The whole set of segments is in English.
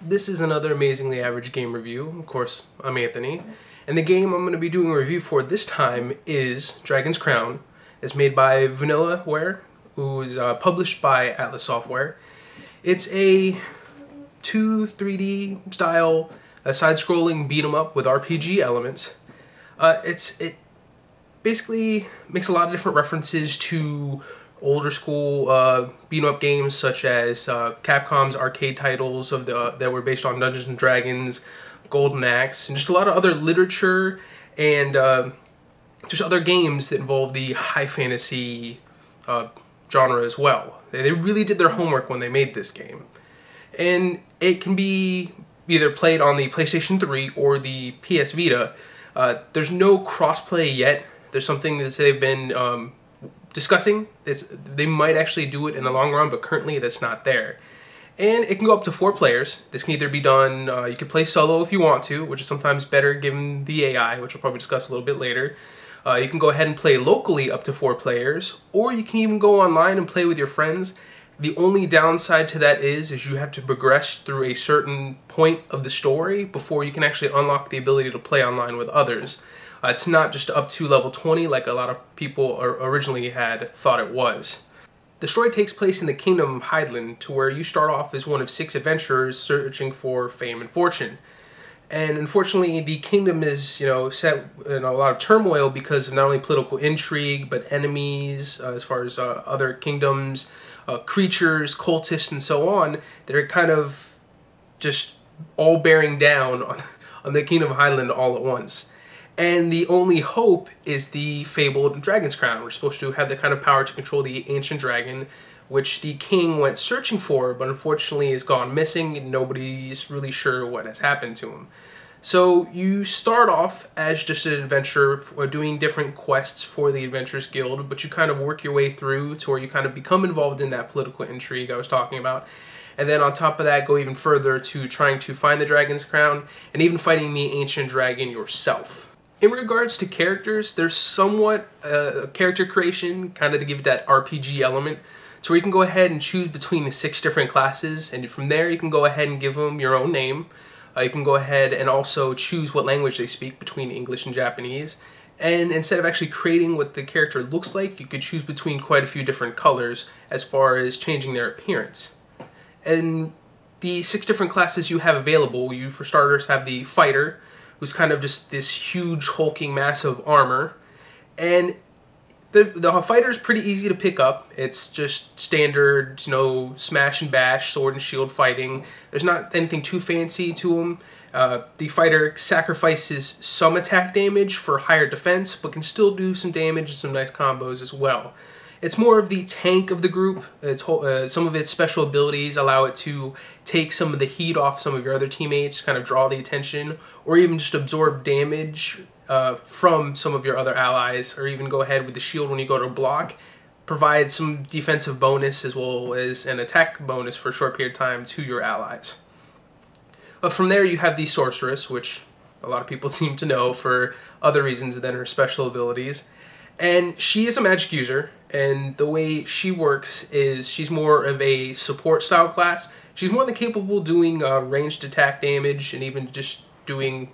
This is another Amazingly Average game review. Of course, I'm Anthony. And the game I'm going to be doing a review for this time is Dragon's Crown. It's made by Vanillaware, who's published by Atlus Software. It's a 3D style side-scrolling beat-em-up with RPG elements. It basically makes a lot of different references to older school beat-em-up games, such as Capcom's arcade titles that were based on Dungeons and Dragons, Golden Axe, and just a lot of other literature and just other games that involve the high fantasy genre as well. They really did their homework when they made this game. And it can be either played on the PlayStation 3 or the PS Vita. There's no crossplay yet. There's something that they've been discussing. They might actually do it in the long run, but currently that's not there. And it can go up to 4 players. This can either be done, you can play solo if you want to, which is sometimes better given the AI, which we'll probably discuss a little bit later. You can go ahead and play locally up to 4 players, or you can even go online and play with your friends. The only downside to that is you have to progress through a certain point of the story before you can actually unlock the ability to play online with others. It's not just up to level 20 like a lot of people originally had thought it was. The story takes place in the kingdom of Hydeland, to where you start off as one of 6 adventurers searching for fame and fortune. And unfortunately, the kingdom is, set in a lot of turmoil because of not only political intrigue, but enemies, as far as other kingdoms, creatures, cultists, and so on, that are kind of just all bearing down on the kingdom of Hydeland all at once. And the only hope is the fabled Dragon's Crown. We're supposed to have the kind of power to control the ancient dragon, which the king went searching for, but unfortunately is gone missing, and nobody's really sure what has happened to him. So you start off as just an adventurer doing different quests for the Adventurers Guild, but you kind of work your way through to where you kind of become involved in that political intrigue I was talking about. And then on top of that, go even further to trying to find the Dragon's Crown, and even fighting the ancient dragon yourself. In regards to characters, there's somewhat character creation, kind of to give it that RPG element. So you can go ahead and choose between the 6 different classes, and from there you can go ahead and give them your own name. You can go ahead and also choose what language they speak between English and Japanese. And instead of actually creating what the character looks like, you could choose between quite a few different colors as far as changing their appearance. And the 6 different classes you have available, you for starters have the fighter, who's kind of just this huge hulking mass of armor. And the fighter is pretty easy to pick up. It's just standard, smash and bash, sword and shield fighting. There's not anything too fancy to him. The fighter sacrifices some attack damage for higher defense, but can still do some damage and some nice combos as well. It's more of the tank of the group. Some of its special abilities allow it to take some of the heat off some of your other teammates, kind of draw the attention, or even just absorb damage from some of your other allies, or even go ahead with the shield when you go to block, provide some defensive bonus as well as an attack bonus for a short period of time to your allies. From there you have the Sorceress, which a lot of people seem to know for other reasons than her special abilities. And she is a magic user, and the way she works is she's more of a support style class. She's more than capable of doing ranged attack damage and even just doing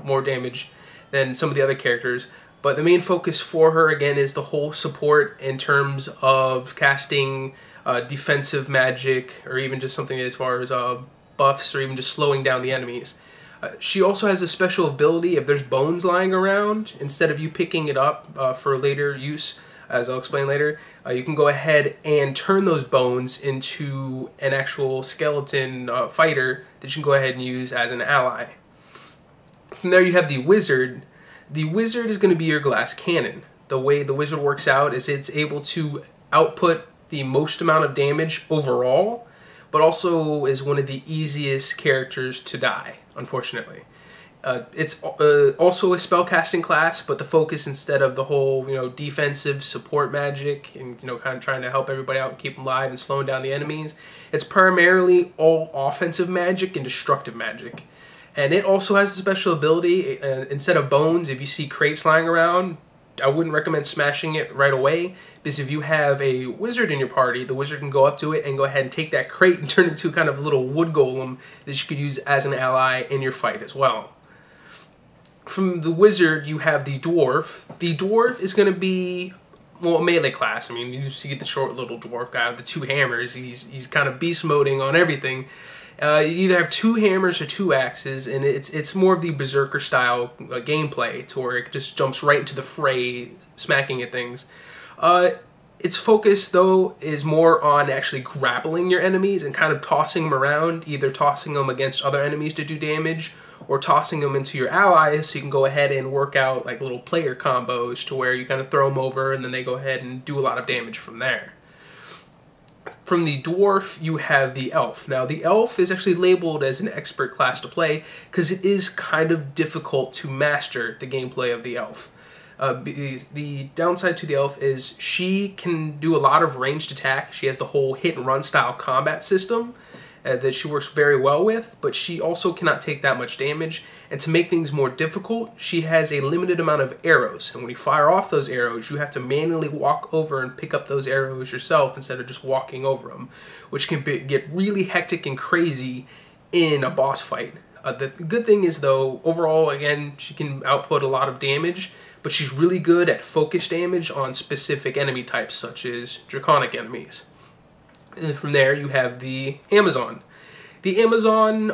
more damage than some of the other characters. But the main focus for her, again, is the whole support in terms of casting defensive magic, or even just something as far as buffs, or even just slowing down the enemies. She also has a special ability: if there's bones lying around, instead of you picking it up for later use, as I'll explain later, you can go ahead and turn those bones into an actual skeleton fighter that you can go ahead and use as an ally. From there you have the Wizard. The Wizard is going to be your glass cannon. The way the Wizard works out is it's able to output the most amount of damage overall, but also is one of the easiest characters to die, unfortunately. It's also a spellcasting class, but the focus, instead of the whole defensive support magic and kind of trying to help everybody out and keep them alive and slowing down the enemies, it's primarily all offensive magic and destructive magic. And it also has a special ability. Instead of bones, if you see crates lying around, I wouldn't recommend smashing it right away, because if you have a wizard in your party, the wizard can go up to it and go ahead and take that crate and turn it into kind of a little wood golem that you could use as an ally in your fight as well. From the wizard, you have the dwarf. The dwarf is going to be, well, a melee class. I mean, you see the short little dwarf guy with the 2 hammers. He's kind of beast moding on everything. You either have 2 hammers or 2 axes, and it's more of the berserker style gameplay, to where it just jumps right into the fray, smacking at things. Its focus, though, is more on actually grappling your enemies and kind of tossing them around, either tossing them against other enemies to do damage, or tossing them into your allies, so you can go ahead and work out like little player combos to where you kind of throw them over and then they go ahead and do a lot of damage from there. From the dwarf, you have the elf. Now, the elf is actually labeled as an expert class to play because it is kind of difficult to master the gameplay of the elf. The downside to the elf is she can do a lot of ranged attack. She has the whole hit and run style combat system that she works very well with, but she also cannot take that much damage. And to make things more difficult, she has a limited amount of arrows. And when you fire off those arrows, you have to manually walk over and pick up those arrows yourself instead of just walking over them, which can get really hectic and crazy in a boss fight. The good thing is, though, overall, again, she can output a lot of damage, but she's really good at focus damage on specific enemy types, such as draconic enemies. And from there, you have the Amazon. The Amazon,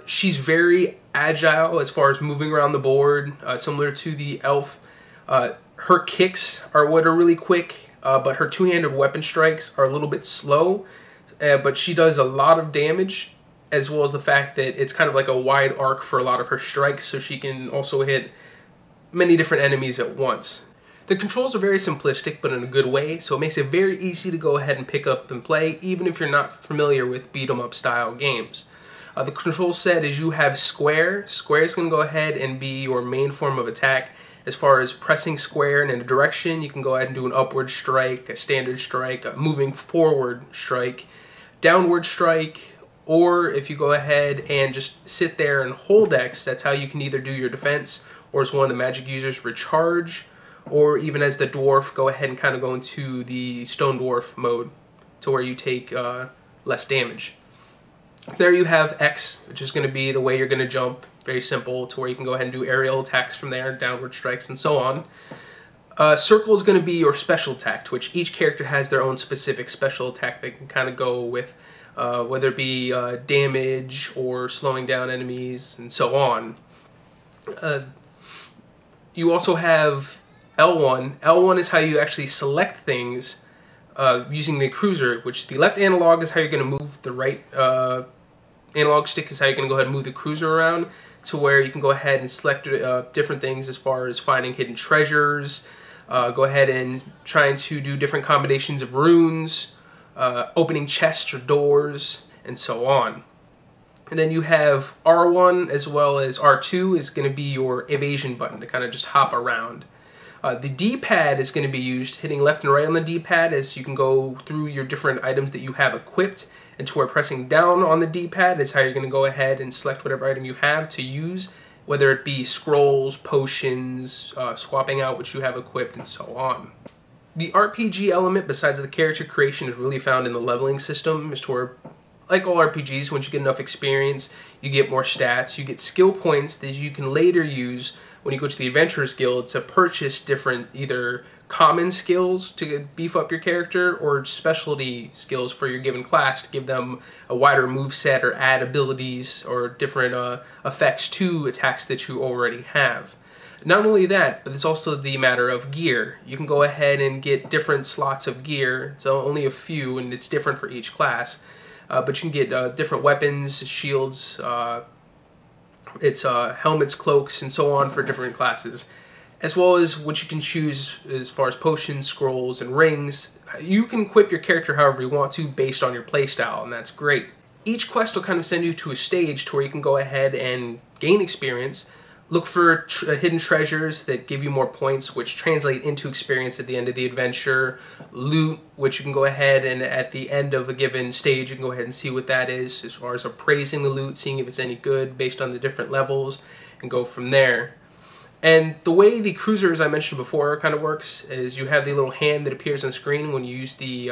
she's very agile as far as moving around the board, similar to the elf. Her kicks are what are really quick, but her 2-handed weapon strikes are a little bit slow, but she does a lot of damage, as well as the fact that it's kind of like a wide arc for a lot of her strikes, so she can also hit many different enemies at once. The controls are very simplistic, but in a good way, so it makes it very easy to go ahead and pick up and play, even if you're not familiar with beat-em-up style games. The control set is you have square. Square is going to go ahead and be your main form of attack. As far as pressing square in a direction, you can go ahead and do an upward strike, a standard strike, a moving forward strike, downward strike, or if you go ahead and just sit there and hold X, that's how you can either do your defense, or as one of the magic users, recharge, or even as the dwarf, go ahead and kind of go into the stone dwarf mode, to where you take less damage. There you have X, which is going to be the way you're going to jump. Very simple, to where you can go ahead and do aerial attacks from there, downward strikes, and so on. Circle is going to be your special attack, to which each character has their own specific special attack they can kind of go with, whether it be damage or slowing down enemies, and so on. You also have L1. L1 is how you actually select things using the cruiser, which the left analog is how you're going to move, the right analog stick is how you're going to go ahead and move the cruiser around, to where you can go ahead and select different things as far as finding hidden treasures, go ahead and trying to do different combinations of runes, opening chests or doors, and so on. And then you have R1 as well as R2 is going to be your evasion button to kind of just hop around. The D-pad is going to be used, hitting left and right on the D-pad, as you can go through your different items that you have equipped, and to where pressing down on the D-pad is how you're going to go ahead and select whatever item you have to use, whether it be scrolls, potions, swapping out what you have equipped, and so on. The RPG element, besides the character creation, is really found in the leveling system, as to where, like all RPGs, once you get enough experience, you get more stats, you get skill points that you can later use when you go to the Adventurers Guild to purchase different either common skills to beef up your character or specialty skills for your given class to give them a wider moveset or add abilities or different effects to attacks that you already have. Not only that, but it's also the matter of gear. You can go ahead and get different slots of gear. It's only a few and it's different for each class. But you can get different weapons, shields, helmets, cloaks, and so on for different classes. As well as what you can choose as far as potions, scrolls, and rings. You can equip your character however you want to based on your playstyle, and that's great. Each quest will kind of send you to a stage to where you can go ahead and gain experience, look for hidden treasures that give you more points, which translate into experience at the end of the adventure, loot, which you can go ahead and at the end of a given stage, you can go ahead and see what that is, as far as appraising the loot, seeing if it's any good based on the different levels, and go from there. And the way the cruiser, as I mentioned before, kind of works is you have the little hand that appears on the screen when you use the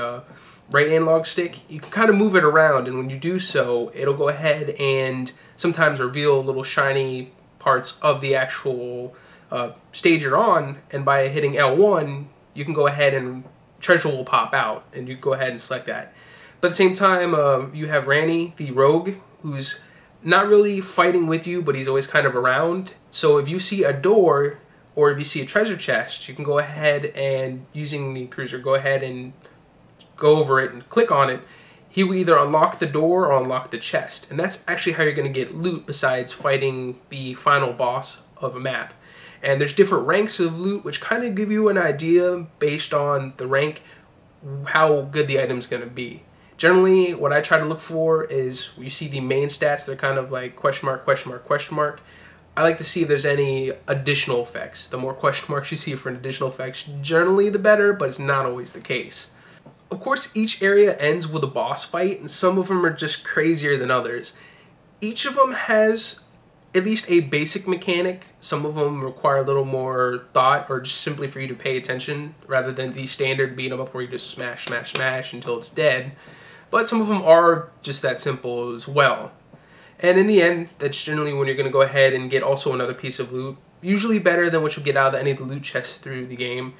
right analog stick. You can kind of move it around, and when you do so, it'll go ahead and sometimes reveal little shiny parts of the actual stage you're on, and by hitting L1, you can go ahead and treasure will pop out, and you go ahead and select that. But at the same time, you have Ranny, the rogue, who's not really fighting with you, but he's always kind of around. So if you see a door, or if you see a treasure chest, you can go ahead and, using the cruiser, go ahead and go over it and click on it. He will either unlock the door or unlock the chest. And that's actually how you're going to get loot besides fighting the final boss of a map. And there's different ranks of loot, which kind of give you an idea based on the rank, how good the item's going to be. Generally, what I try to look for is, you see the main stats, they're kind of like question mark, question mark, question mark. I like to see if there's any additional effects. The more question marks you see for an additional effects, generally the better, but it's not always the case. Of course, each area ends with a boss fight, and some of them are just crazier than others. Each of them has at least a basic mechanic. Some of them require a little more thought, or just simply for you to pay attention, rather than the standard beat 'em up where you just smash, smash, smash until it's dead. But some of them are just that simple as well. And in the end, that's generally when you're going to go ahead and get also another piece of loot, usually better than what you'll get out of any of the loot chests through the game.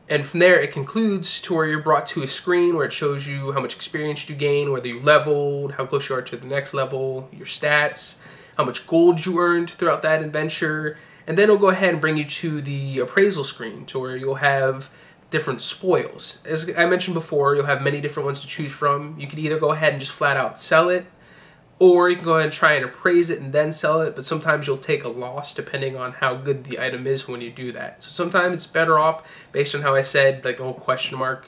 And from there, it concludes to where you're brought to a screen where it shows you how much experience you gain, whether you leveled, how close you are to the next level, your stats, how much gold you earned throughout that adventure. And then it'll go ahead and bring you to the appraisal screen, to where you'll have different spoils. As I mentioned before, you'll have many different ones to choose from. You can either go ahead and just flat out sell it, or you can go ahead and try and appraise it and then sell it, but sometimes you'll take a loss depending on how good the item is when you do that. So sometimes it's better off, based on how I said, like the whole question mark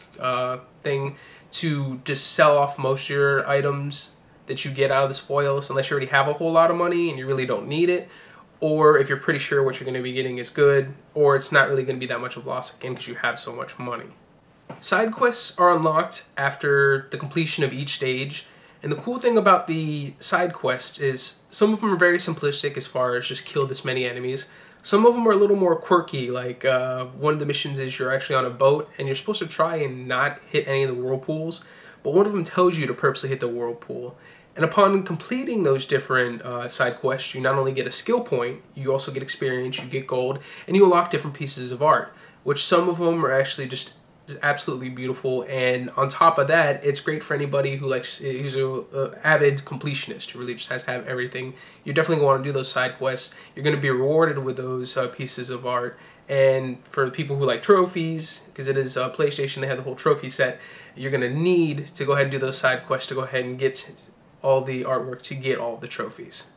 thing, to just sell off most of your items that you get out of the spoils, unless you already have a whole lot of money and you really don't need it, or if you're pretty sure what you're going to be getting is good, or it's not really going to be that much of a loss again because you have so much money. Side quests are unlocked after the completion of each stage, and the cool thing about the side quests is some of them are very simplistic as far as just kill this many enemies. Some of them are a little more quirky, like one of the missions is you're actually on a boat and you're supposed to try and not hit any of the whirlpools, but one of them tells you to purposely hit the whirlpool. And upon completing those different side quests, you not only get a skill point, you also get experience, you get gold, and you unlock different pieces of art, which some of them are actually just absolutely beautiful. And on top of that, it's great for anybody who likes, who's a avid completionist, who really just has to have everything. You're definitely going to want to do those side quests. You're going to be rewarded with those pieces of art. And for people who like trophies, because it is PlayStation, they have the whole trophy set, you're going to need to go ahead and do those side quests to go ahead and get all the artwork to get all the trophies.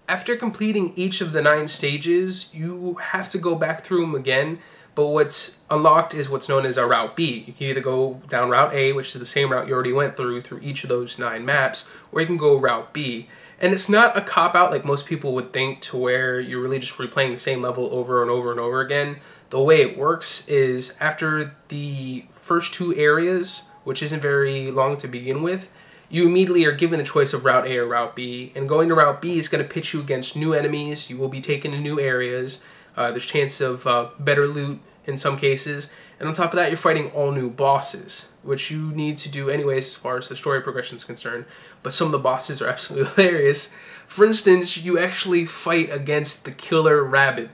After completing each of the 9 stages, you have to go back through them again, but what's unlocked is what's known as a Route B. You can either go down Route A, which is the same route you already went through each of those 9 maps, or you can go Route B. And it's not a cop-out like most people would think, to where you're really just replaying the same level over and over and over again. The way it works is after the first 2 areas, which isn't very long to begin with, you immediately are given the choice of Route A or Route B, and going to Route B is going to pitch you against new enemies. You will be taken to new areas. There's chance of better loot in some cases, and on top of that, you're fighting all new bosses, which you need to do anyways as far as the story progression is concerned, but some of the bosses are absolutely hilarious. For instance, you actually fight against the Killer Rabbit.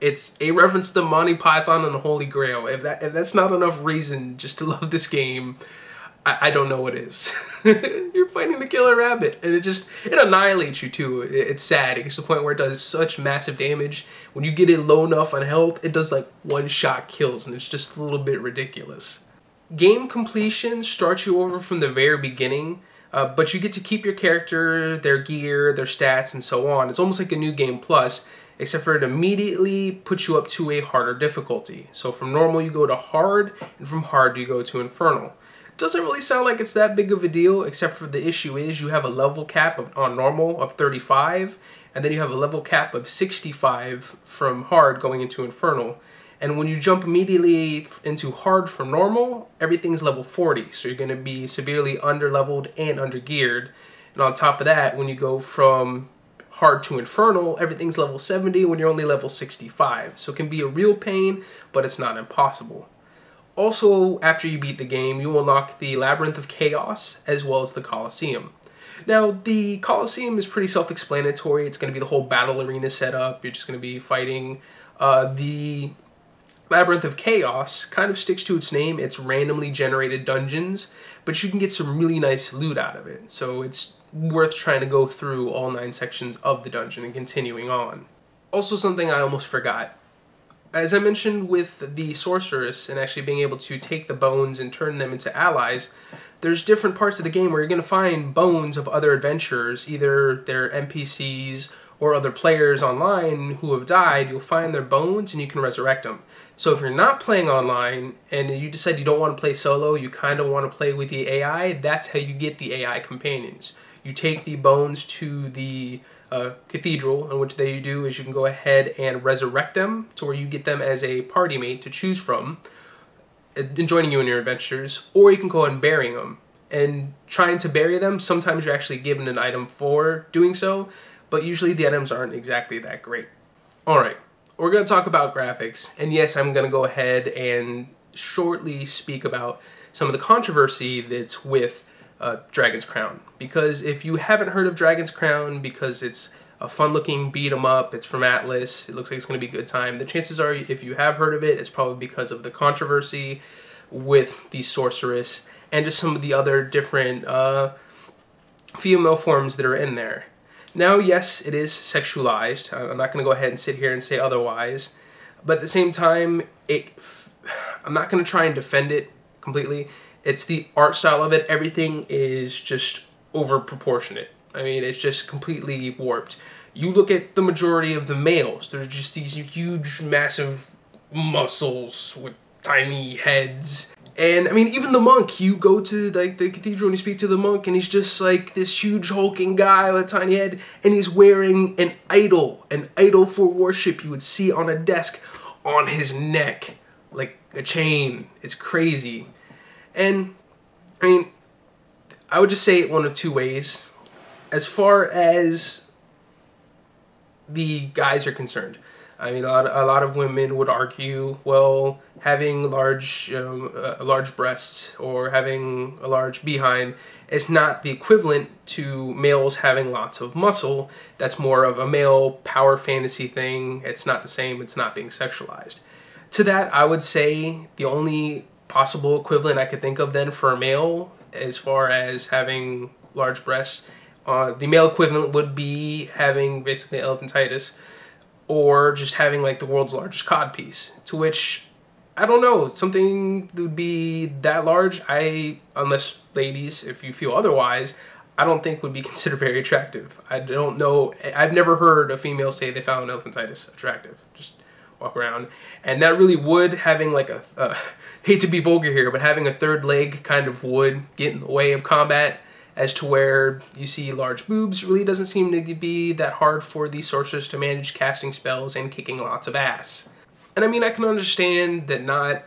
It's a reference to Monty Python and the Holy Grail. If that's not enough reason just to love this game, I don't know what is. You're fighting the Killer Rabbit, and it annihilates you too. It's sad. It gets to the point where it does such massive damage. When you get it low enough on health, it does like one-shot kills, and it's just a little bit ridiculous. Game completion starts you over from the very beginning, but you get to keep your character, their gear, their stats, and so on. It's almost like a new game plus, except for it immediately puts you up to a harder difficulty. So from normal you go to hard, and from hard you go to infernal. Doesn't really sound like it's that big of a deal, except for the issue is you have a level cap on normal of 35, and then you have a level cap of 65 from hard going into infernal. And when you jump immediately into hard from normal, everything's level 40, so you're going to be severely under-leveled and under-geared. And on top of that, when you go from hard to infernal, everything's level 70 when you're only level 65. So it can be a real pain, but it's not impossible. Also, after you beat the game, you unlock the Labyrinth of Chaos, as well as the Colosseum. Now, the Colosseum is pretty self-explanatory. It's going to be the whole battle arena setup. You're just going to be fighting. The Labyrinth of Chaos kind of sticks to its name. It's randomly generated dungeons, but you can get some really nice loot out of it. So it's worth trying to go through all 9 sections of the dungeon and continuing on. Also, something I almost forgot. As I mentioned with the Sorceress and actually being able to take the bones and turn them into allies, there's different parts of the game where you're going to find bones of other adventurers, either they're NPCs or other players online who have died. You'll find their bones and you can resurrect them. So if you're not playing online and you decide you don't want to play solo, you kind of want to play with the AI, that's how you get the AI companions. You take the bones to the cathedral, and what they do is you can go ahead and resurrect them to where you get them as a party mate to choose from and joining you in your adventures, or you can go ahead and burying them. And trying to bury them, sometimes you're actually given an item for doing so, but usually the items aren't exactly that great. Alright, we're going to talk about graphics, and yes, I'm going to go ahead and shortly speak about some of the controversy that's with Dragon's Crown. Because if you haven't heard of Dragon's Crown, because it's a fun-looking beat-em-up, it's from Atlus, it looks like it's going to be a good time, the chances are, if you have heard of it, it's probably because of the controversy with the Sorceress and just some of the other different female forms that are in there. Now, yes, it is sexualized. I'm not going to go ahead and sit here and say otherwise, but at the same time, I'm not going to try and defend it completely. It's the art style of it. Everything is just over proportionate. I mean, it's just completely warped. You look at the majority of the males, they're just these huge, massive muscles with tiny heads. And, I mean, even the monk, you go to like the cathedral and you speak to the monk and he's just like this huge hulking guy with a tiny head, and he's wearing an idol for worship you would see on a desk on his neck, like a chain. It's crazy. And, I mean, I would just say it one of two ways. As far as the guys are concerned, I mean, a lot of women would argue, well, having large breasts or having a large behind is not the equivalent to males having lots of muscle. That's more of a male power fantasy thing. It's not the same. It's not being sexualized. To that, I would say the only possible equivalent I could think of then for a male as far as having large breasts, the male equivalent would be having basically elephantitis, or just having like the world's largest codpiece, to which, I don't know, something that would be that large, unless ladies, if you feel otherwise, I don't think would be considered very attractive. I don't know, I've never heard a female say they found elephantitis attractive. Just walk around. And that really would, having like hate to be vulgar here, but having a third leg kind of would get in the way of combat, as to where you see large boobs really doesn't seem to be that hard for the sorceress to manage casting spells and kicking lots of ass. And I mean, I can understand that not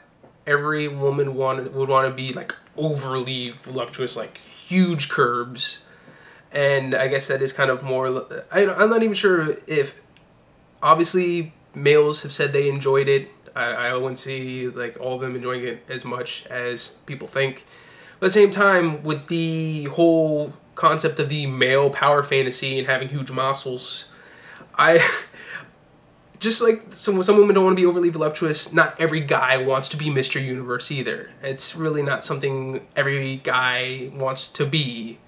every woman would want to be like overly voluptuous, like huge curves. And I guess that is kind of more, I'm not even sure if, obviously males have said they enjoyed it. I wouldn't see like all of them enjoying it as much as people think. But at the same time, with the whole concept of the male power fantasy and having huge muscles, just like some women don't want to be overly voluptuous, not every guy wants to be Mr. Universe either. It's really not something every guy wants to be.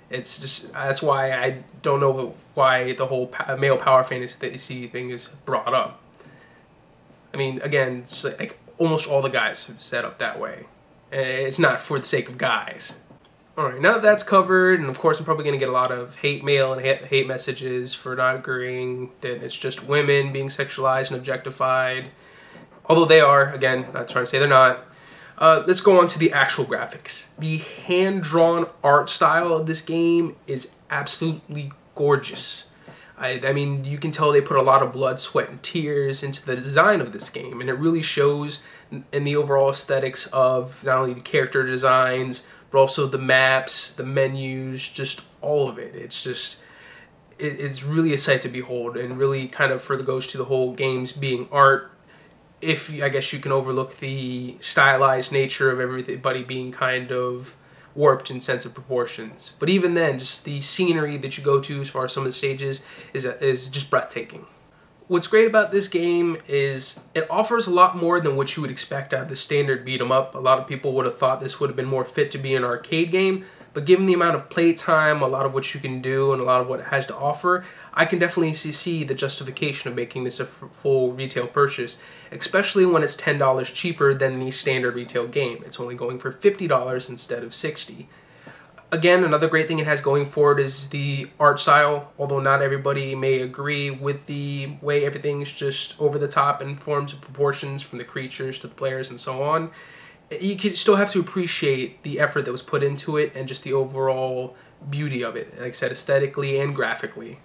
It's just, that's why I don't know why the whole male power fantasy thing is brought up. I mean, again, just like almost all the guys have set up that way. It's not for the sake of guys. Alright, now that that's covered, and of course I'm probably going to get a lot of hate mail and hate messages for not agreeing that it's just women being sexualized and objectified. Although they are, again, not trying to say they're not. Let's go on to the actual graphics. The hand-drawn art style of this game is absolutely gorgeous. I mean, you can tell they put a lot of blood, sweat, and tears into the design of this game, and it really shows in the overall aesthetics of not only the character designs, but also the maps, the menus, just all of it. It's just, it's really a sight to behold, and really kind of further goes to the whole games being art. If I guess you can overlook the stylized nature of everybody being kind of warped in sense of proportions. But even then, just the scenery that you go to as far as some of the stages is just breathtaking. What's great about this game is it offers a lot more than what you would expect out of the standard beat 'em up. A lot of people would have thought this would have been more fit to be an arcade game, but given the amount of playtime, a lot of what you can do, and a lot of what it has to offer, I can definitely see the justification of making this a full retail purchase, especially when it's $10 cheaper than the standard retail game. It's only going for $50 instead of $60. Again, another great thing it has going for it is the art style. Although not everybody may agree with the way everything's just over the top in forms of proportions, from the creatures to the players and so on, you can still have to appreciate the effort that was put into it and just the overall beauty of it, like I said, aesthetically and graphically.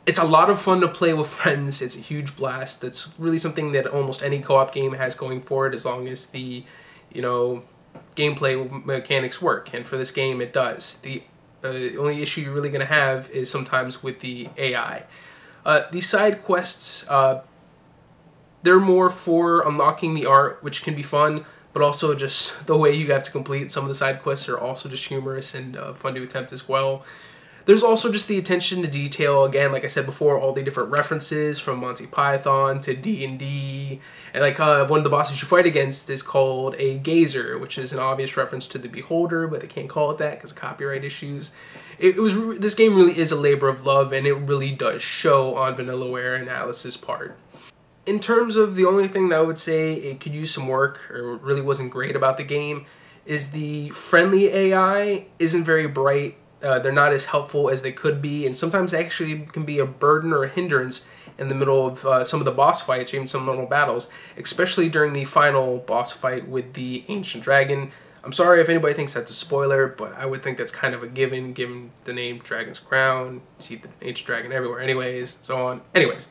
It's a lot of fun to play with friends. It's a huge blast. That's really something that almost any co-op game has going for it, as long as the, gameplay mechanics work, and for this game it does. The only issue you're really going to have is sometimes with the AI. These side quests, they're more for unlocking the art, which can be fun, but also just the way you have to complete some of the side quests are also just humorous and fun to attempt as well. There's also just the attention to detail. Again, like I said before, all the different references from Monty Python to D&D. And like one of the bosses you fight against is called a gazer, which is an obvious reference to the beholder, but they can't call it that because of copyright issues. This game really is a labor of love, and it really does show on Vanillaware and Atlus's part. In terms of the only thing that I would say it could use some work, or really wasn't great about the game, is the friendly AI isn't very bright. They're not as helpful as they could be, and sometimes they actually can be a burden or a hindrance in the middle of some of the boss fights or even some normal battles, especially during the final boss fight with the ancient dragon. I'm sorry if anybody thinks that's a spoiler, but I would think that's kind of a given the name Dragon's Crown. You see the ancient dragon everywhere anyways, and so on. Anyways,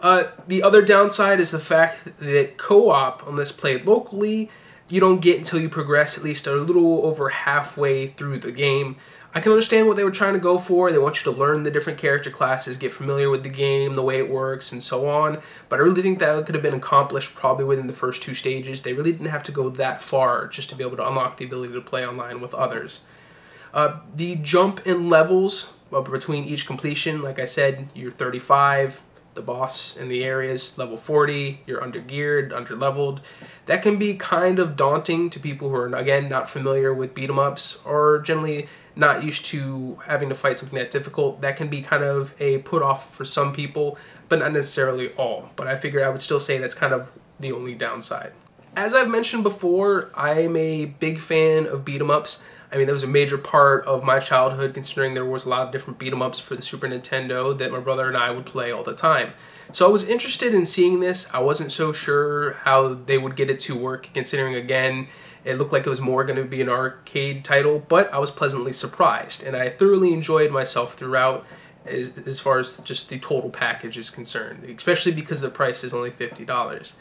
the other downside is the fact that co-op, unless played locally, you don't get until you progress at least a little over halfway through the game. I can understand what they were trying to go for. They want you to learn the different character classes, get familiar with the game, the way it works, and so on. But I really think that could have been accomplished probably within the first 2 stages. They really didn't have to go that far just to be able to unlock the ability to play online with others. The jump in levels between each completion, like I said, you're 35. The boss in the area is level 40, you're under-geared, under-leveled. That can be kind of daunting to people who are, again, not familiar with beat-em-ups or generally not used to having to fight something that difficult. That can be kind of a put-off for some people, but not necessarily all. But I figured I would still say that's kind of the only downside. As I've mentioned before, I'm a big fan of beat-em-ups. I mean, that was a major part of my childhood, considering there was a lot of different beat-em-ups for the Super Nintendo that my brother and I would play all the time. So I was interested in seeing this. I wasn't so sure how they would get it to work, considering, again, it looked like it was more going to be an arcade title, but I was pleasantly surprised, and I thoroughly enjoyed myself throughout as far as just the total package is concerned, especially because the price is only $50.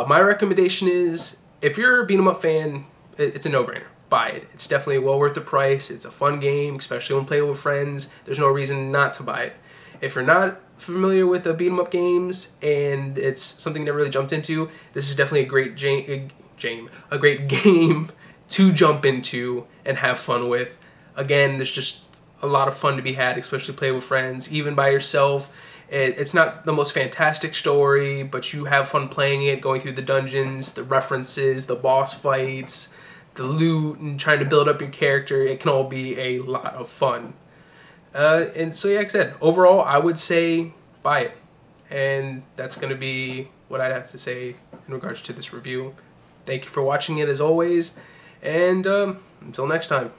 My recommendation is, if you're a beat-em-up fan, it's a no-brainer. Buy it. It's definitely well worth the price. It's a fun game, especially when playing with friends. There's no reason not to buy it. If you're not familiar with the beat-em-up games and it's something you never really jumped into, this is definitely a great game to jump into and have fun with. Again, there's just a lot of fun to be had, especially playing with friends, even by yourself. It's not the most fantastic story, but you have fun playing it, going through the dungeons, the references, the boss fights, the loot, and trying to build up your character. It can all be a lot of fun. And so, yeah, like I said, overall, I would say buy it. And that's going to be what I'd have to say in regards to this review. Thank you for watching it, as always, and until next time.